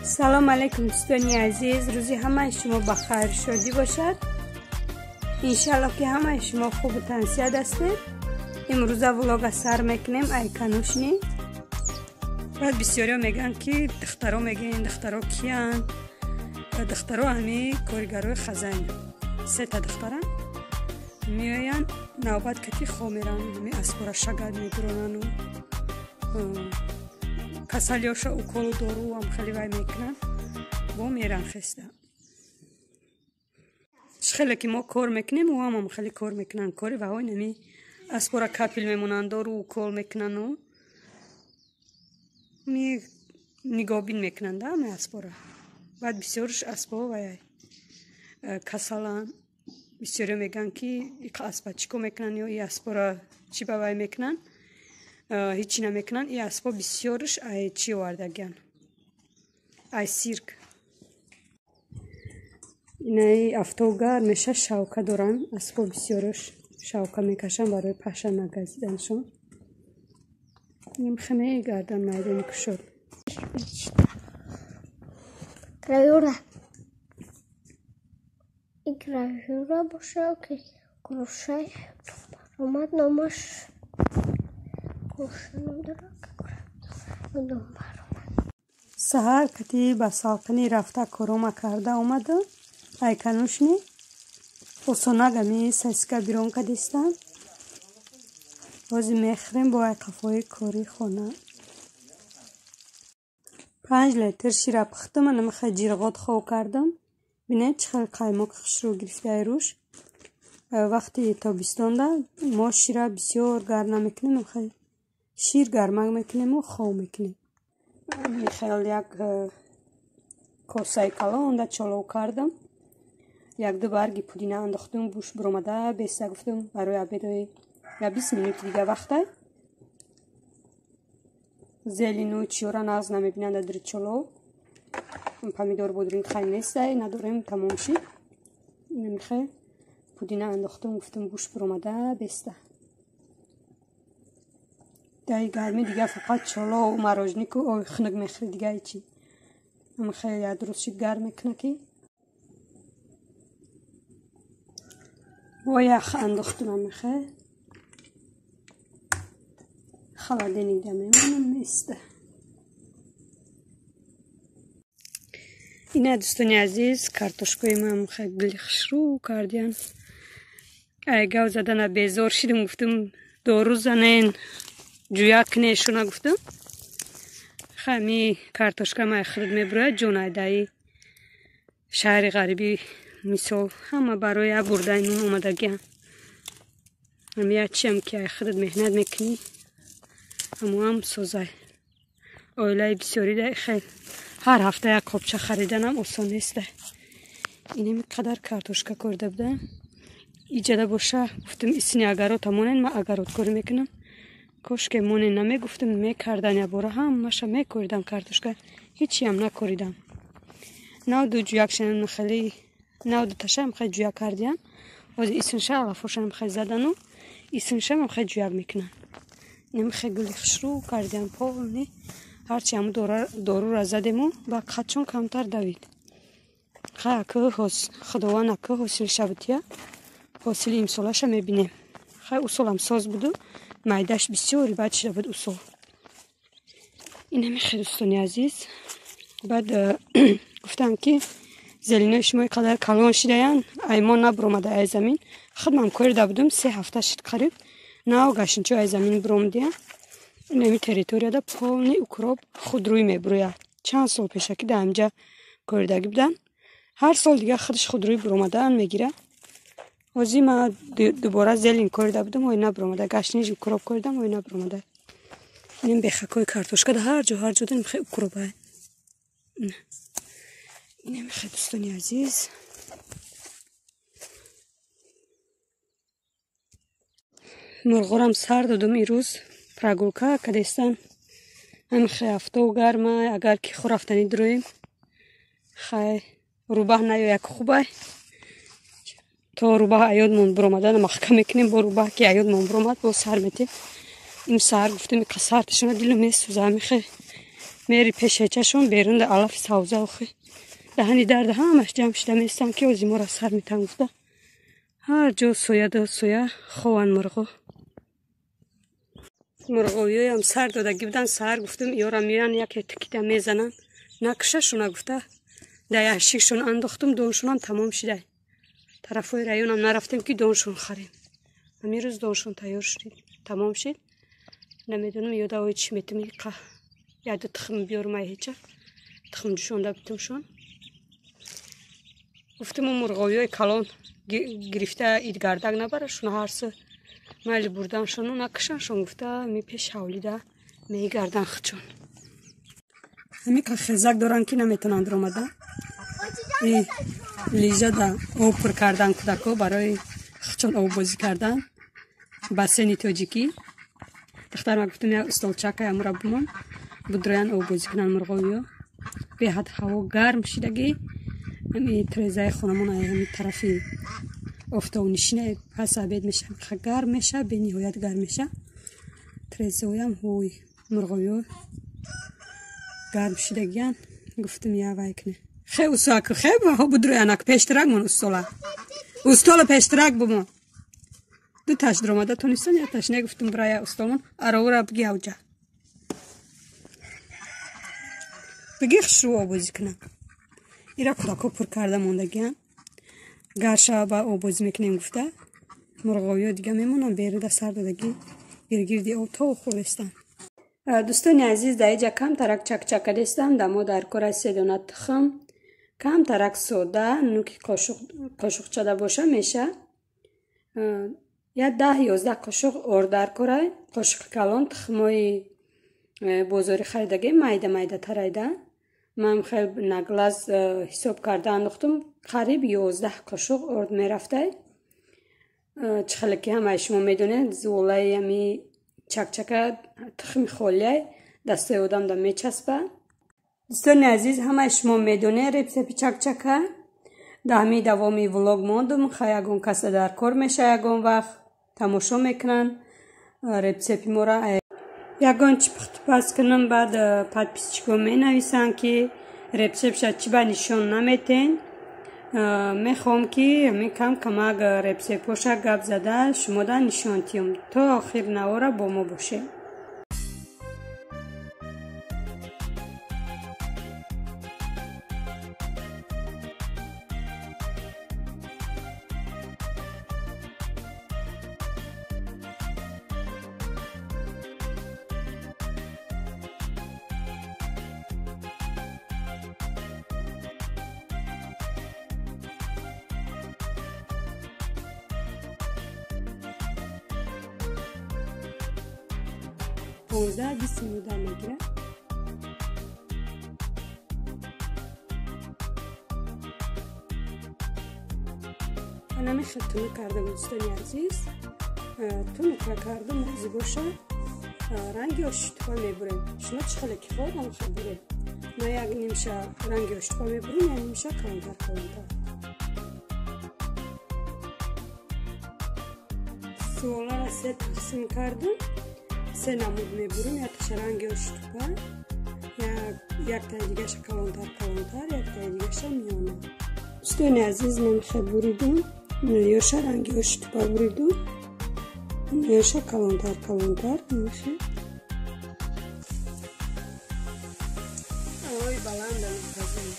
سلام علیکم دوستانی عزیز، روزی همه شما بخیر شادی باشد. انشالله که همه شما خوب و تنسیت هستید. امروز ولاگ سر میکنیم ای کنوشنی. بعد بسیاری میگن که دخترها میگن دخترها کیان؟ دخترها همی کارگرای خزانی. 3 تا دختران میاین نوبت کتی خو میرن، همی اسپورا شگرد میگرونن و کسالیاشا اوکول دارو هم خیلی وای میکنن با میرن خسته. خیلی که ما کار میکنیم و هم خیلی کار میکنن کاری و های نمی اسپورا کپیل میمونن دارو اوکول میکنن و می نگابین میکنن ده همه اسپورا. بعد بسیارش اسپورا وای کسالان بسیاری میگن که یک اسپا چیکو میکنن یا این اسپورا چی باوای میکنن هیچی نمیکنن. این اسبا بسیارش ای چی واردگن ای سیرک. اینای افتوگر میشه شوکه دارن، اسبا بسیارش شوکه میکشن برای پشه نگزیدنشون. این خمه گردن میدن کشد گرایوره این گرایوره باشه که گروشه اومد نامش سهر کتی با سالکنی رفته کروما کرده اومده ای کنوشنی خسونگمی سسکه بیرون کدیستن بازی میخریم با ای قفای کاری خونه 5 لیتر شیر پختم. من نمیخوای جیرغات خو کردم. بینه چخل قایماق خش رو گرفته ای روش. وقتی تابستان ده ما شیر بسیار گرم نمیکنیم، نمیخوای شیر گرمک میکنیم و خو میکنیم. میخوال یک کاسه کلا اونده چالو کردم، 1-2 برگی پودینه انداختم بوش برامده بیسته گفتم برای عبیدای یا 20 منوت دیگه وقته زلینو چیورا ناز نمیبینند در چالو. پامیدور بودرین خیلی نیسته نداریم تمام شید. نمیخوای پودینه انداختم گفتم بوش برامده بیسته دای گرمی دیگه فقط چالو و مراجنیک و خنک میخوری دیگه ایچی. اما خیلی درست گرم میکنه که با یخ انداختم. اما خیلی خلاده نیده میمونم میسته. اینه دوستانی عزیز کارتوشکوی ما هم خیلی گلیخش رو کردیم. ای گاو زدن بیزار شدیم گفتم 2 روز زنین جویا کنیشونا گفتم خمی کارتوشکا ما خرید میبره جونای دایی شهر غریبی مثال همه برای بردنمون اومده گیان. همی چی هم که خرید مهنت میکنی همو هم سوزای اویلای بسیاری ده. خیلی هر هفته یک قبچه خریدنم آسان نیست ده. اینه قدر کارتوشکا کرده بودم ایجاده باشه گفتم اسنی اگرات تمونین ما اگرات کاری میکنم. کاش که مونی نمیگفتم میکردن یا برا هم ماشه میکردم کارتوشکا هیچی هم نکردم. نو دو جویا کشنم خیلی نو دو تاشم خیلی جویا کردیم. از ایسنشه علافوشم خیلی زدن و ایسنشه هم خیلی جویا میکنن. نمی خیلی گلی خشرو کردیم پاونی هرچی هم دارو را زدیم و با خدشون کمتر دوید. خیلی که خداوند که حاصل شبتیه حاصل امسالش میبینیم. خیلی اصول هم ساز بودو مایدش بسیاری بعد شده بود اصول. این همی خیلی دوستانی عزیز. بعد گفتم که زلینه شما قدر کلان شده یان ایمان نبرومده ای زمین خودم کرده بودم 3 هفته شد قریب نه گشن چو ای زمین برومده. این همی تریتوریا ده پالنی اوکراب خودروی میبروید. چند سال پیشه که ده همجا کردگی بودن هر سال دیگه خودش خودروی برومده میگیره. ازی ما دوباره زلین کرده بودم و اینا برومده گشنیش اوکراب کردم و اینا برومده. این بخکای کارتوشکا ده هر جا داریم خیلی اوکرابه. این خیلی دوستانی عزیز مرغورم سر دادم این روز پراگولکا کدیستن هم خیلی هفته و گرمه اگر که خور رفتنی درویم خیلی روبه نیو یک خوبه تا روبه ایادمون برومده نمخکه میکنیم با روبه که ایادمون برومد با سر میتیم. این سر گفتیم که سرتشون دلو میسوزه همی خیلی میری پیشچشون بیرون در علف سوزه آخه دهنی درد همش جمع شده میستم که اوزی ما را سر میتن گفته هر جا سویا دا سویا خوان مرغوی هم سر داده گفتن سر گفتم یارا میرن یکی تکیده میزنن نکششون گفته در یشیشون انداختم دونشون هم تمام شده طرفای رایون هم نرفتیم که دونشون خریم همین روز دونشون تیار شدید تمام شد نمیدونم یاده چی میتونم یاده تخم بیارم هیچه تخم جوشونده بتمشون گفتم اون مرغوی های کلان گرفته اید گردک نبرشون هرسه مجل بردنشون و نکشنشون گفته می پیش حولیده می گردن خچون همی که خزک دارن که نمیتونن در آمده ای لیجه دا او پر کردن کدکو برای خچون او بازی کردن بسینی توجیکی دختر ما گفتم یا استالچاکه یا مربومان بدرویان او بازی کنن مرغوی ها به حد هوا گرم شدگی همی تریزه خونمون همی طرفی افتا و نشینه پس عبید میشه گرم میشه به نهایت گرم میشه تریزه هم هوی مرغوی گرم شدگیان گفتم یا وای کنه خیلی ساکر خیلی ها بدرویانک پیشترک من استال پیشترک بمون دو تاش درآمده تونستن یا تاش نگفتم برای استالمون آرورا بگی اوجا بگی خشرو بازی کنم ایرا کداکو پر کرده موندگیان گرشا با او بازی میکنیم گفته مرغوی دیگه میمونن بیرده سر دادگی گرگیردی او تو خورستن دوستان عزیز در اینجا کم ترک چک کردستم دمو در کره 3 دانه تخم کم ترک سودا نوکی قاشق چده باشه میشه یا 10-11 قاشق ار در کره قاشق کلان تخمای بازاری خریدگی میده تریده من خیلی نگلاس حساب کرده انداختم قریب 11 قاشق ارد میرفته چخلی که همه شما میدونه زولای همی چک تخم خولیه دسته آدم دا میچسبه دوستان عزیز همه شما میدونه رسیپی چک دا همی دوامی ولاگ موندم خیلی اگون کسی در کار میشه اگون وقت تماشا میکنن رسیپی مورا یگان چی پس کنم بعد پادپیسچیکو می نویسن که رسیپی چی با نشان نمیتین میخوام که همی کم اگر رسیپوشا گپ زده شما دا نشان تیم تا آخر نوارا با ما باشه پونزده 20 مدر میگیره من خیلی کردم دوستانی عزیز تونو کردم روزی باشه رنگی اشتفا میبریم شما چه خیلی که خود هم خیلی بریم ما یک نیمشه رنگی اشتفا میبریم یا نیمشه کلانتر سوالا را 3 تقسیم کردم 3 نمود میبریم یک رنگی اشتفا یک تای دیگه ش کلانتر یک تای دیگه ش میانه دوستان عزیز من خیلی بریدم یوشا رنگی اشتفا بریدم یوشا کلانتر میشه اوی بلند میکنم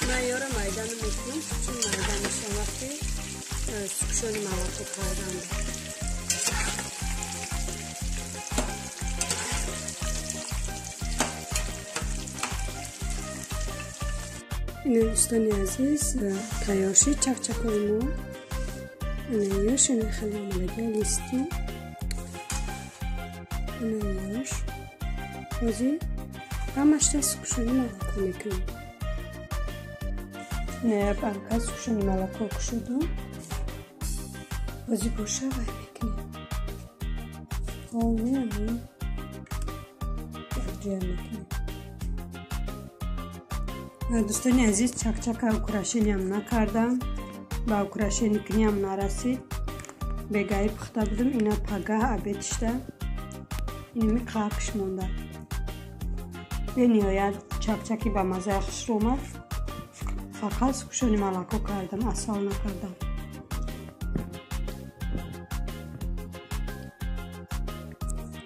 من یارا میدان میکنم چون میدانشان وقتی سکشونی مواقع کردن این دوستان عزیز تیار شد چک‌های ما یوش خیلی آمدگی لیستی یوش بازی همش تا سکشونی مواقع میکنم نه برکه سکشونی مواقع کشیدم بازی باشه وای میکنیم نه یک جای میکنیم دوستان عزیز چک اوکراشینی هم نکردم با اوکراشینی کنی هم نرسید بگاهی پخته بودم اینا پگاه عبید شده اینمی قاقش مونده به نهایت چکچکی به مزه خوش رو اومد. فقط سوکشونی ملکو کردم، اصل نکردم.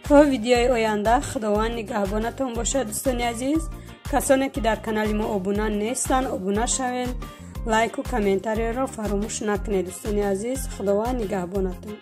تا ویدیوی آینده خداوند نگهبانتون باشه دوستان عزیز. کسانی که در کانال ما ابونه نیستن ابونه شوین، لایک و کامنتاری را فراموش نکنید دوستان عزیز. خداوند نگهبانتون.